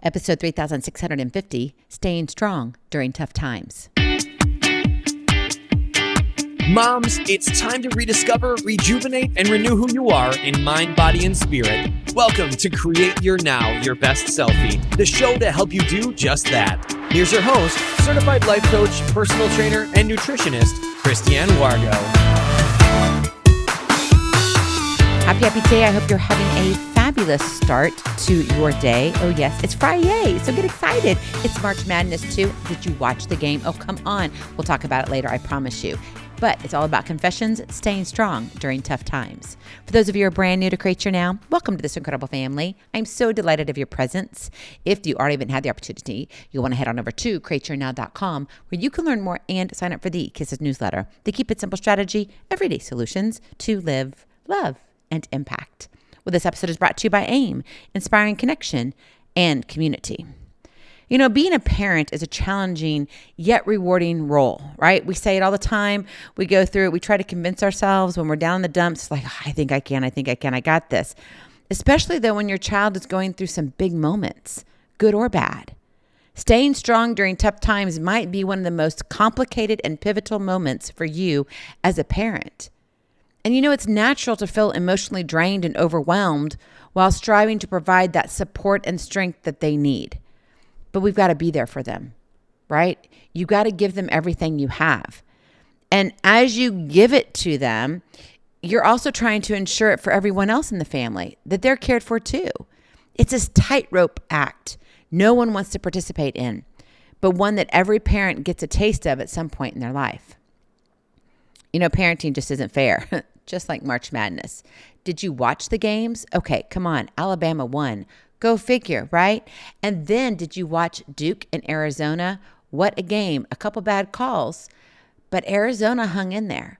Episode 3650, Staying Strong During Tough Times. Moms, it's time to rediscover, rejuvenate, and renew who you are in mind, body, and spirit. Welcome to Create Your Now, Your Best Selfie, the show to help you do just that. Here's your host, certified life coach, personal trainer, and nutritionist, Christiane Wargo. Happy day. I hope you're having a fabulous start to your day. Oh yes, it's Friday, so get excited. It's March Madness too. Did you watch the game? Oh, come on. We'll talk about it later, I promise you. But it's all about confessions, staying strong during tough times. For those of you who are brand new to Create Your Now, welcome to this incredible family. I'm so delighted of your presence. If you already haven't had the opportunity, you'll want to head on over to createyournow.com where you can learn more and sign up for the K.I.S.S newsletter, the Keep It Simple strategy, everyday solutions to live, love, and impact. Well, this episode is brought to you by AIM, inspiring connection and community. You know, being a parent is a challenging yet rewarding role, right? We say it all the time. We go through it. We try to convince ourselves when we're down in the dumps, like, oh, I think I can, I got this. Especially though when your child is going through some big moments, good or bad. Staying strong during tough times might be one of the most complicated and pivotal moments for you as a parent. And you know, it's natural to feel emotionally drained and overwhelmed while striving to provide that support and strength that they need. But we've got to be there for them, right? You got to give them everything you have. And as you give it to them, you're also trying to ensure it for everyone else in the family, that they're cared for too. It's this tightrope act no one wants to participate in, but one that every parent gets a taste of at some point in their life. You know, parenting just isn't fair. Just like March Madness. Did you watch the games? Okay, come on. Alabama won. Go figure, right? And then did you watch Duke and Arizona? What a game. A couple bad calls, but Arizona hung in there.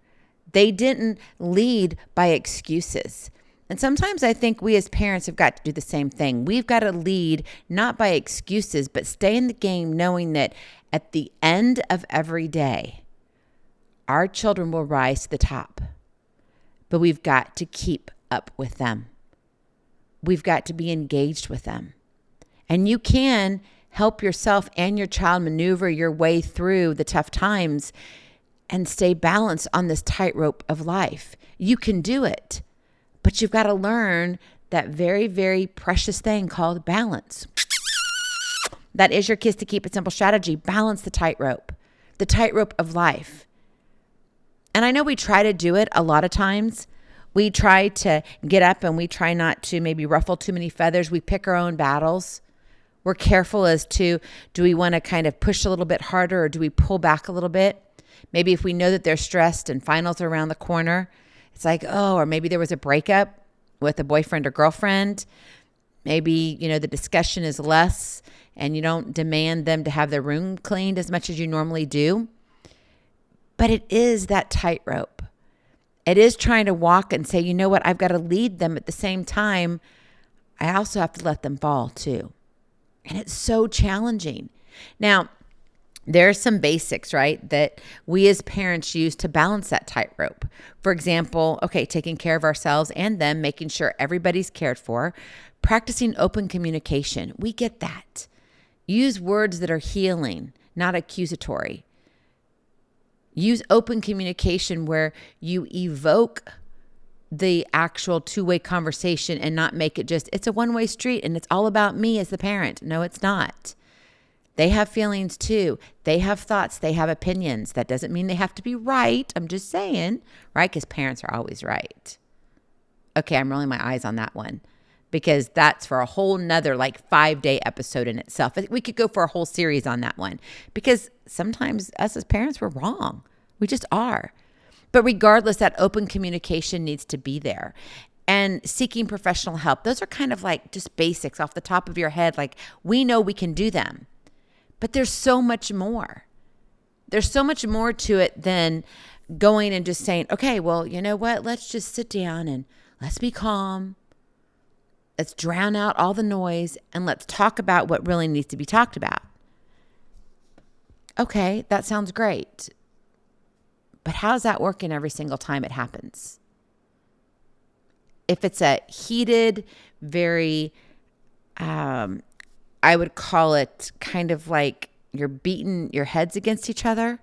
They didn't lead by excuses. And sometimes I think we as parents have got to do the same thing. We've got to lead not by excuses, but stay in the game knowing that at the end of every day, our children will rise to the top. But we've got to keep up with them. We've got to be engaged with them. And you can help yourself and your child maneuver your way through the tough times and stay balanced on this tightrope of life. You can do it, but you've got to learn that very, very precious thing called balance. That is your K.I.S.S to Keep It Simple strategy. Balance the tightrope of life. And I know we try to do it a lot of times. We try to get up and we try not to maybe ruffle too many feathers. We pick our own battles. We're careful as to, do we want to kind of push a little bit harder or do we pull back a little bit? Maybe if we know that they're stressed and finals are around the corner, it's like, oh, or maybe there was a breakup with a boyfriend or girlfriend. Maybe, you know, the discussion is less and you don't demand them to have their room cleaned as much as you normally do. But it is that tightrope. It is trying to walk and say, you know what, I've got to lead them at the same time. I also have to let them fall too. And it's so challenging. Now, there are some basics, right, that we as parents use to balance that tightrope. For example, okay, taking care of ourselves and them, making sure everybody's cared for, practicing open communication. We get that. Use words that are healing, not accusatory. Use open communication where you evoke the actual two-way conversation and not make it just, it's a one-way street and it's all about me as the parent. No, it's not. They have feelings too. They have thoughts. They have opinions. That doesn't mean they have to be right. I'm just saying, right? Because parents are always right. Okay, I'm rolling my eyes on that one because that's for a whole nother 5-day episode in itself. We could go for a whole series on that one because sometimes us as parents, we're wrong. We just are. But regardless, that open communication needs to be there. And seeking professional help. Those are kind of just basics off the top of your head. We know we can do them. But there's so much more. There's so much more to it than going and just saying, okay, well, you know what? Let's just sit down and let's be calm. Let's drown out all the noise and let's talk about what really needs to be talked about. Okay, that sounds great. But how's that working every single time it happens? If it's a heated, very I would call it kind of like you're beating your heads against each other.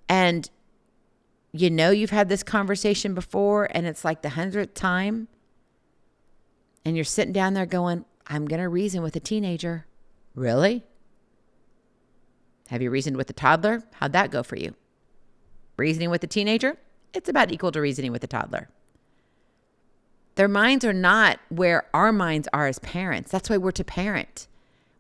And you've had this conversation before and it's like the 100th time. And you're sitting down there going, I'm going to reason with a teenager. Really? Have you reasoned with a toddler? How'd that go for you? Reasoning with a teenager? It's about equal to reasoning with a toddler. Their minds are not where our minds are as parents. That's why we're to parent.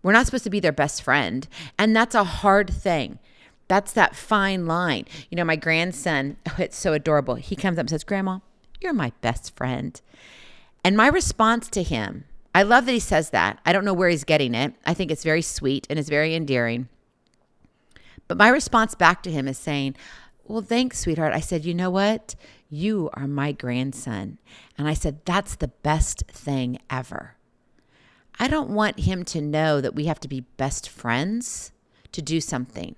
We're not supposed to be their best friend. And that's a hard thing. That's that fine line. My grandson, it's so adorable. He comes up and says, Grandma, you're my best friend. And my response to him, I love that he says that. I don't know where he's getting it. I think it's very sweet and it's very endearing. But my response back to him is saying, well, thanks, sweetheart. I said, you know what? You are my grandson. And I said, that's the best thing ever. I don't want him to know that we have to be best friends to do something.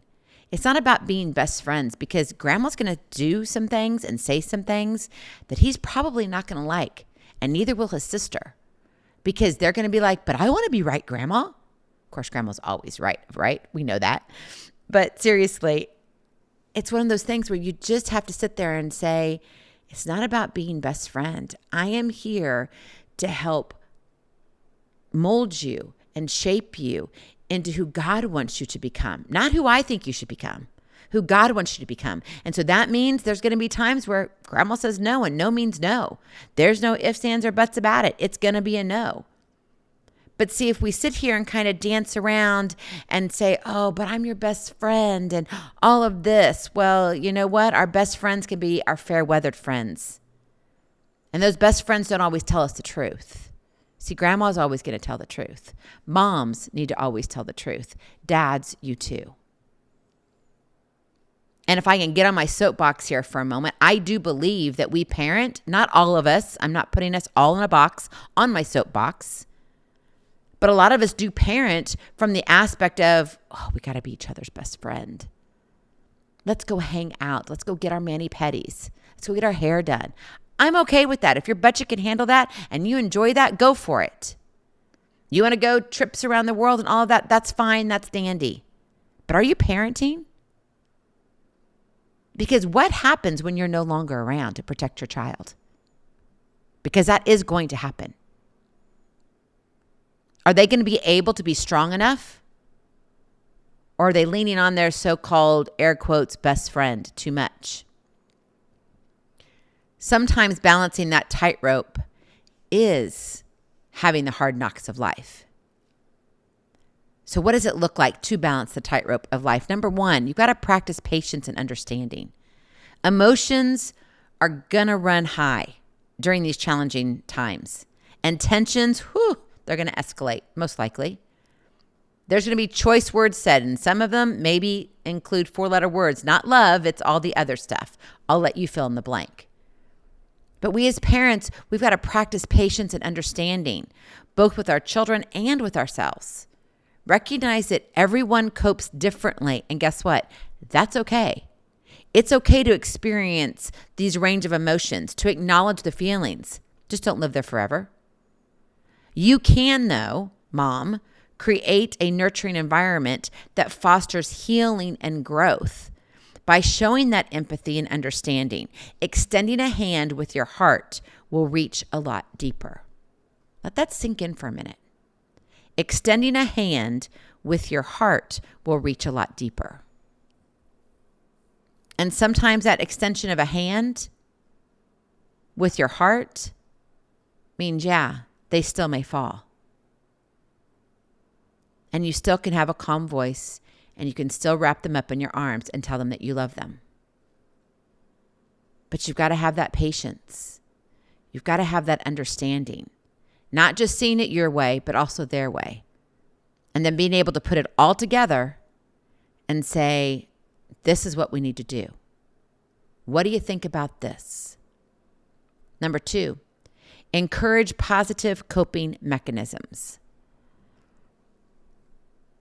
It's not about being best friends because grandma's going to do some things and say some things that he's probably not going to like. And neither will his sister because they're going to be like, but I want to be right, Grandma. Of course, Grandma's always right? We know that. But seriously, it's one of those things where you just have to sit there and say, it's not about being best friend. I am here to help mold you and shape you into who God wants you to become, not who I think you should become, who God wants you to become. And so that means there's going to be times where Grandma says no, and no means no. There's no ifs, ands, or buts about it. It's going to be a no. But see, if we sit here and kind of dance around and say, oh, but I'm your best friend and all of this, well, you know what? Our best friends can be our fair-weathered friends. And those best friends don't always tell us the truth. See, Grandma's always going to tell the truth. Moms need to always tell the truth. Dads, you too. And if I can get on my soapbox here for a moment, I do believe that we parent, not all of us, I'm not putting us all in a box on my soapbox, but a lot of us do parent from the aspect of, oh, we got to be each other's best friend. Let's go hang out. Let's go get our mani-pedis. Let's go get our hair done. I'm okay with that. If your budget can handle that and you enjoy that, go for it. You want to go trips around the world and all of that, that's fine. That's dandy. But are you parenting? Because what happens when you're no longer around to protect your child? Because that is going to happen. Are they going to be able to be strong enough? Or are they leaning on their so-called, air quotes, best friend too much? Sometimes balancing that tightrope is having the hard knocks of life. So what does it look like to balance the tightrope of life? Number one, you've got to practice patience and understanding. Emotions are going to run high during these challenging times. And tensions, they're going to escalate, most likely. There's going to be choice words said, and some of them maybe include 4-letter words. Not love, it's all the other stuff. I'll let you fill in the blank. But we as parents, we've got to practice patience and understanding, both with our children and with ourselves. Recognize that everyone copes differently, and guess what? That's okay. It's okay to experience these range of emotions, to acknowledge the feelings. Just don't live there forever. You can, though, Mom, create a nurturing environment that fosters healing and growth by showing that empathy and understanding. Extending a hand with your heart will reach a lot deeper. Let that sink in for a minute. Extending a hand with your heart will reach a lot deeper. And sometimes that extension of a hand with your heart means, they still may fall. And you still can have a calm voice, and you can still wrap them up in your arms and tell them that you love them. But you've got to have that patience. You've got to have that understanding. Not just seeing it your way, but also their way. And then being able to put it all together and say, this is what we need to do. What do you think about this? Number 2, encourage positive coping mechanisms.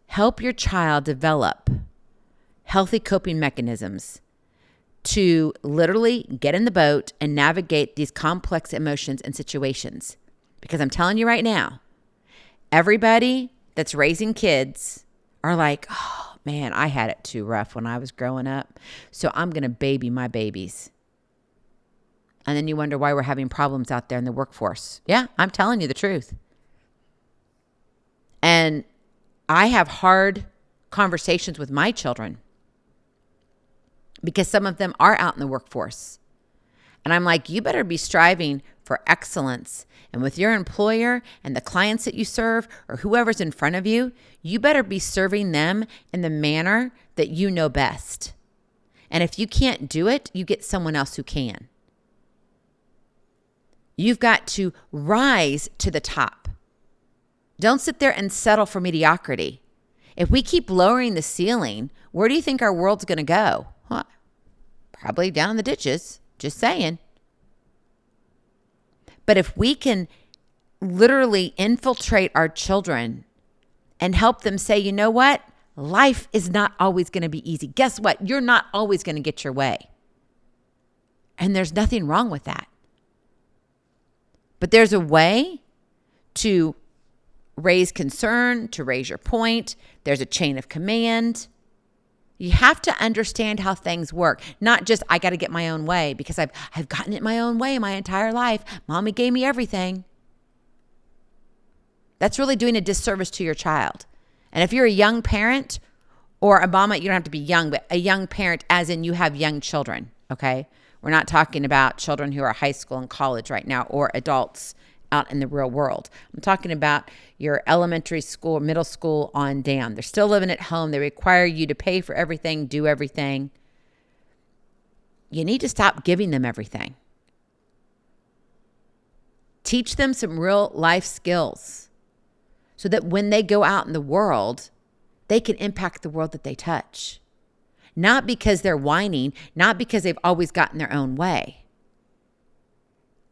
Help your child develop healthy coping mechanisms to literally get in the boat and navigate these complex emotions and situations. Because I'm telling you right now, Everybody that's raising kids are like, oh man, I had it too rough when I was growing up, so I'm going to baby my babies. And then you wonder why we're having problems out there in the workforce. Yeah, I'm telling you the truth. And I have hard conversations with my children because some of them are out in the workforce. And I'm like, you better be striving for excellence. And with your employer and the clients that you serve or whoever's in front of you, you better be serving them in the manner that you know best. And if you can't do it, you get someone else who can. You've got to rise to the top. Don't sit there and settle for mediocrity. If we keep lowering the ceiling, where do you think our world's going to go? Well, probably down in the ditches, just saying. But if we can literally infiltrate our children and help them say, you know what? Life is not always going to be easy. Guess what? You're not always going to get your way. And there's nothing wrong with that. But there's a way to raise concern, to raise your point. There's a chain of command. You have to understand how things work. Not just, I got to get my own way because I've gotten it my own way my entire life. Mommy gave me everything. That's really doing a disservice to your child. And if you're a young parent or a mama, you don't have to be young, but a young parent as in you have young children, okay? We're not talking about children who are high school and college right now or adults out in the real world. I'm talking about your elementary school, middle school on down. They're still living at home. They require you to pay for everything, do everything. You need to stop giving them everything. Teach them some real life skills so that when they go out in the world, they can impact the world that they touch. Not because they're whining, not because they've always gotten their own way.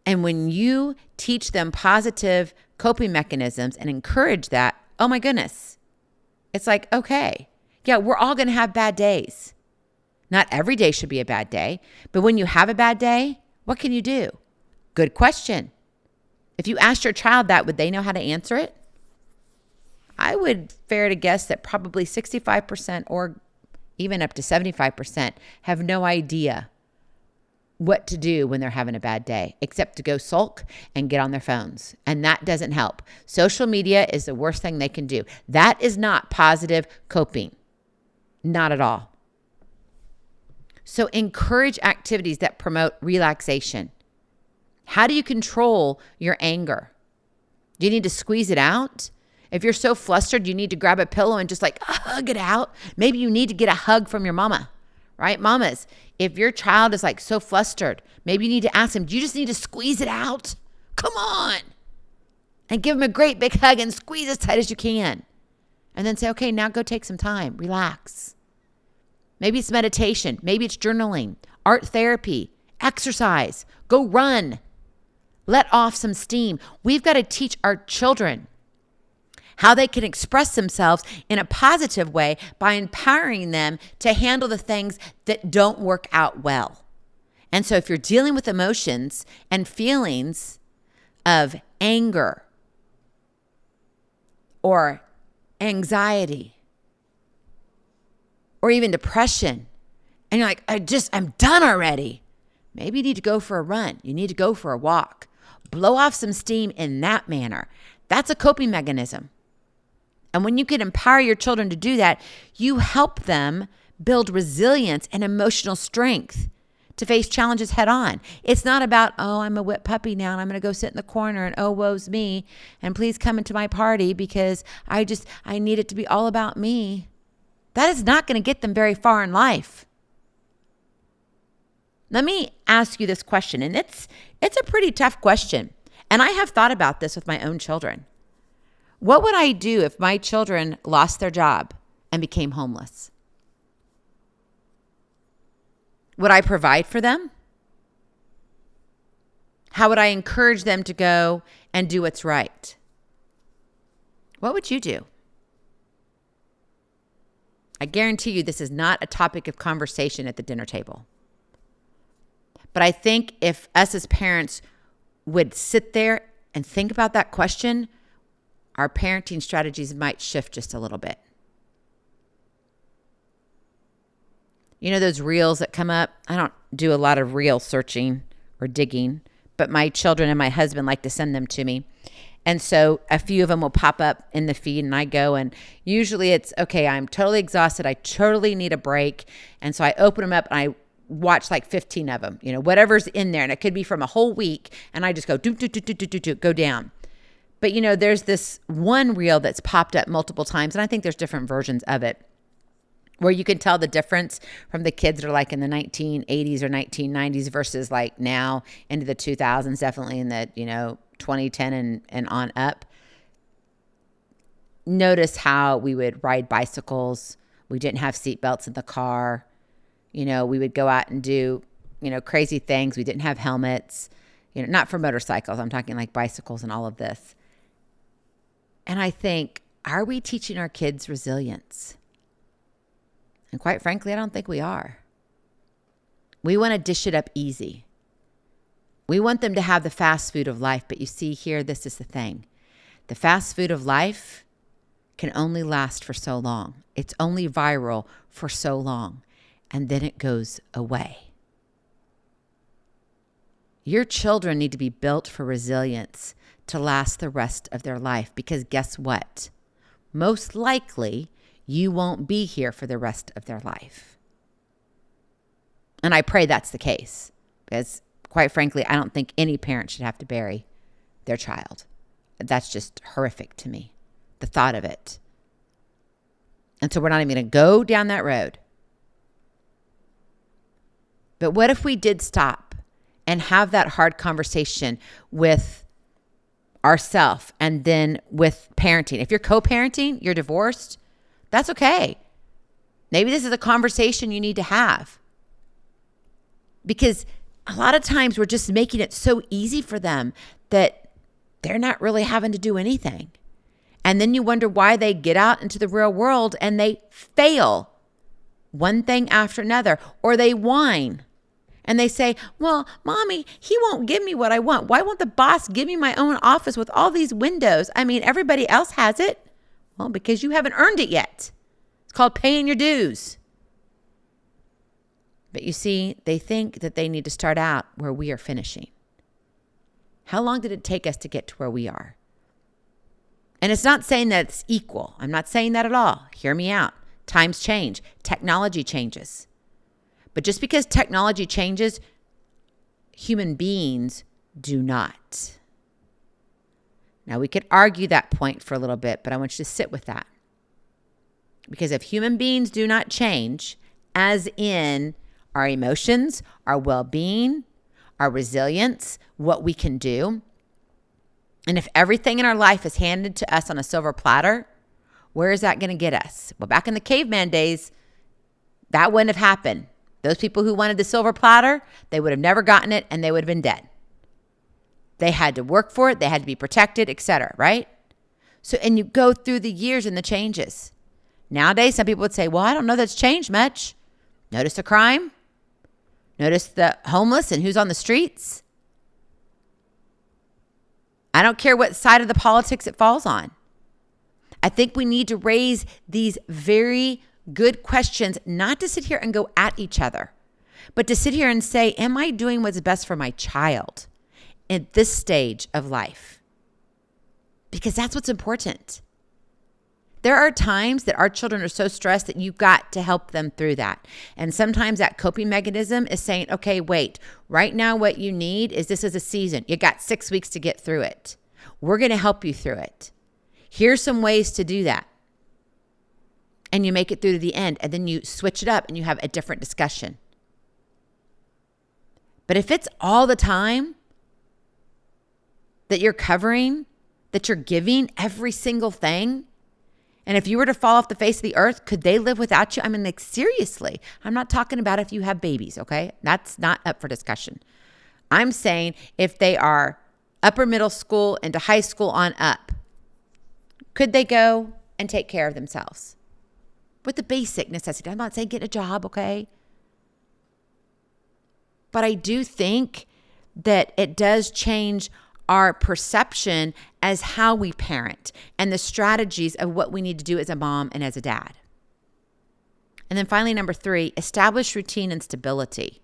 And when you teach them positive coping mechanisms and encourage that, oh my goodness, it's like, okay, yeah, we're all going to have bad days. Not every day should be a bad day, but when you have a bad day, what can you do? Good question. If you asked your child that, would they know how to answer it? I would fare to guess that probably 65% or even up to 75% have no idea what to do when they're having a bad day, except to go sulk and get on their phones. And that doesn't help. Social media is the worst thing they can do. That is not positive coping. Not at all. So encourage activities that promote relaxation. How do you control your anger? Do you need to squeeze it out? If you're so flustered, you need to grab a pillow and just like hug it out. Maybe you need to get a hug from your mama, right? Mamas, if your child is like so flustered, maybe you need to ask them, do you just need to squeeze it out? Come on. And give them a great big hug and squeeze as tight as you can. And then say, okay, now go take some time. Relax. Maybe it's meditation. Maybe it's journaling, art therapy, exercise. Go run. Let off some steam. We've got to teach our children how they can express themselves in a positive way by empowering them to handle the things that don't work out well. And so if you're dealing with emotions and feelings of anger or anxiety or even depression, and you're like, I'm done already. Maybe you need to go for a run. You need to go for a walk. Blow off some steam in that manner. That's a coping mechanism. And when you can empower your children to do that, you help them build resilience and emotional strength to face challenges head on. It's not about, oh, I'm a wet puppy now and I'm going to go sit in the corner and oh, woe's me. And please come into my party because I need it to be all about me. That is not going to get them very far in life. Let me ask you this question, and it's a pretty tough question. And I have thought about this with my own children. What would I do if my children lost their job and became homeless? Would I provide for them? How would I encourage them to go and do what's right? What would you do? I guarantee you this is not a topic of conversation at the dinner table. But I think if us as parents would sit there and think about that question, our parenting strategies might shift just a little bit. You know those reels that come up? I don't do a lot of reel searching or digging, but my children and my husband like to send them to me. And so a few of them will pop up in the feed and I go, and usually it's, okay, I'm totally exhausted. I totally need a break. And so I open them up and I watch like 15 of them, whatever's in there. And it could be from a whole week. And I just go, go down. But there's this one reel that's popped up multiple times. And I think there's different versions of it, where you can tell the difference from the kids that are like in the 1980s or 1990s versus like now into the 2000s, definitely in the, 2010 and on up. Notice how we would ride bicycles. We didn't have seatbelts in the car. We would go out and do, crazy things. We didn't have helmets, not for motorcycles. I'm talking like bicycles and all of this. And I think, are we teaching our kids resilience? And quite frankly, I don't think we are. We want to dish it up easy. We want them to have the fast food of life. But you see here, this is the thing. The fast food of life can only last for so long. It's only viral for so long. And then it goes away. Your children need to be built for resilience to last the rest of their life. Because guess what? Most likely, you won't be here for the rest of their life. And I pray that's the case, because quite frankly, I don't think any parent should have to bury their child. That's just horrific to me, the thought of it. And so we're not even going to go down that road. But what if we did stop and have that hard conversation with ourselves and then with parenting? If you're co-parenting, you're divorced, that's okay. Maybe this is a conversation you need to have. Because a lot of times we're just making it so easy for them that they're not really having to do anything. And then you wonder why they get out into the real world and they fail one thing after another, or they whine and they say, well, mommy, he won't give me what I want. Why won't the boss give me my own office with all these windows? I mean, everybody else has it. Well, because you haven't earned it yet. It's called paying your dues. But you see, they think that they need to start out where we are finishing. How long did it take us to get to where we are? And it's not saying that it's equal. I'm not saying that at all. Hear me out. Times change. Technology changes. But just because technology changes, human beings do not. Now, we could argue that point for a little bit, but I want you to sit with that. Because if human beings do not change, as in our emotions, our well-being, our resilience, what we can do, and if everything in our life is handed to us on a silver platter, where is that going to get us? Well, back in the caveman days, that wouldn't have happened. Those people who wanted the silver platter, they would have never gotten it and they would have been dead. They had to work for it. They had to be protected, etc., right? So, and you go through the years and the changes. Nowadays, some people would say, well, I don't know that's changed much. Notice the crime? Notice the homeless and who's on the streets? I don't care what side of the politics it falls on. I think we need to raise these very good questions, not to sit here and go at each other, but to sit here and say, am I doing what's best for my child at this stage of life? Because that's what's important. There are times that our children are so stressed that you've got to help them through that. And sometimes that coping mechanism is saying, okay, wait, right now what you need is this is a season. You got 6 weeks to get through it. We're going to help you through it. Here's some ways to do that. And you make it through to the end, and then you switch it up and you have a different discussion. But if it's all the time that you're covering, that you're giving every single thing, and if you were to fall off the face of the earth, could they live without you? I mean, like, seriously, I'm not talking about if you have babies, okay? That's not up for discussion. I'm saying if they are upper middle school into high school on up, could they go and take care of themselves? With the basic necessity. I'm not saying get a job, okay? But I do think that it does change our perception as how we parent and the strategies of what we need to do as a mom and as a dad. And then finally, number 3, establish routine and stability.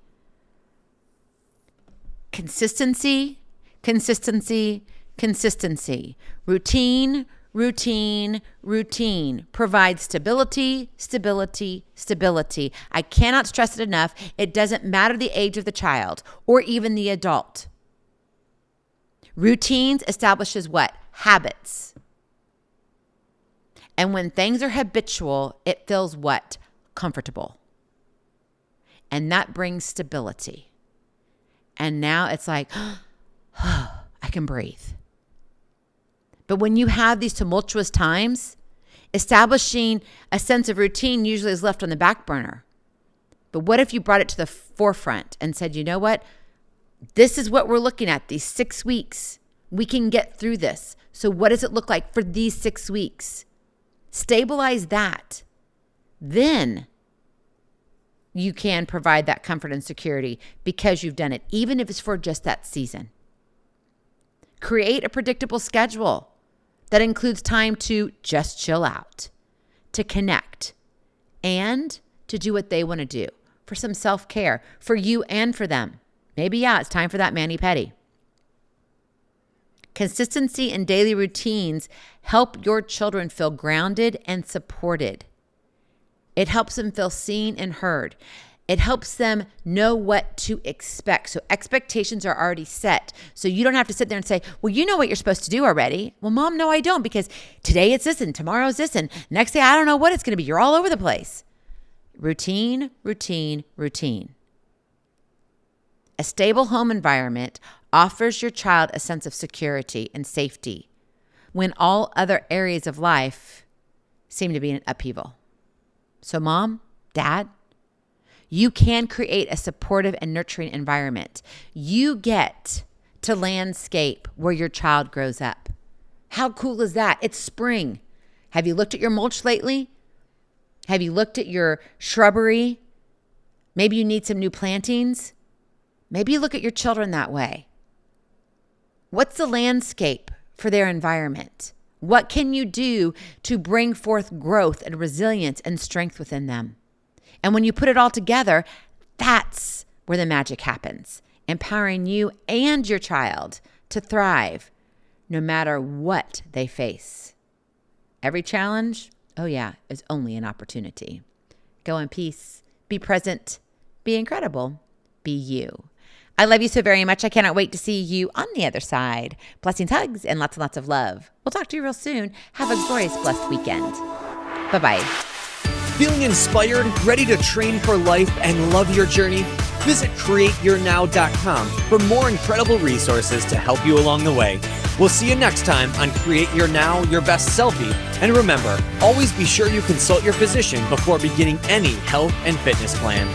Consistency, consistency, consistency. Routine, routine, routine provides stability, stability, stability. I cannot stress it enough. It doesn't matter the age of the child or even the adult. Routines establishes what? Habits. And when things are habitual, it feels what? Comfortable. And that brings stability. And now it's like, I can breathe. But when you have these tumultuous times, establishing a sense of routine usually is left on the back burner. But what if you brought it to the forefront and said, you know what? This is what we're looking at, these 6 weeks. We can get through this. So what does it look like for these 6 weeks? Stabilize that. Then you can provide that comfort and security because you've done it, even if it's for just that season. Create a predictable schedule that includes time to just chill out, to connect, and to do what they want to do, for some self-care, for you and for them. Maybe, it's time for that mani-pedi. Consistency in daily routines help your children feel grounded and supported. It helps them feel seen and heard. It helps them know what to expect. So expectations are already set. So you don't have to sit there and say, well, you know what you're supposed to do already. Well, Mom, no, I don't, because today it's this and tomorrow's this and next day I don't know what it's going to be. You're all over the place. Routine, routine, routine. A stable home environment offers your child a sense of security and safety when all other areas of life seem to be in upheaval. So Mom, Dad, you can create a supportive and nurturing environment. You get to landscape where your child grows up. How cool is that? It's spring. Have you looked at your mulch lately? Have you looked at your shrubbery? Maybe you need some new plantings. Maybe you look at your children that way. What's the landscape for their environment? What can you do to bring forth growth and resilience and strength within them? And when you put it all together, that's where the magic happens, empowering you and your child to thrive no matter what they face. Every challenge, is only an opportunity. Go in peace, be present, be incredible, be you. I love you so very much. I cannot wait to see you on the other side. Blessings, hugs, and lots of love. We'll talk to you real soon. Have a glorious, blessed weekend. Bye-bye. Feeling inspired, ready to train for life and love your journey? Visit createyournow.com for more incredible resources to help you along the way. We'll see you next time on Create Your Now, Your Best Selfie. And remember, always be sure you consult your physician before beginning any health and fitness plan.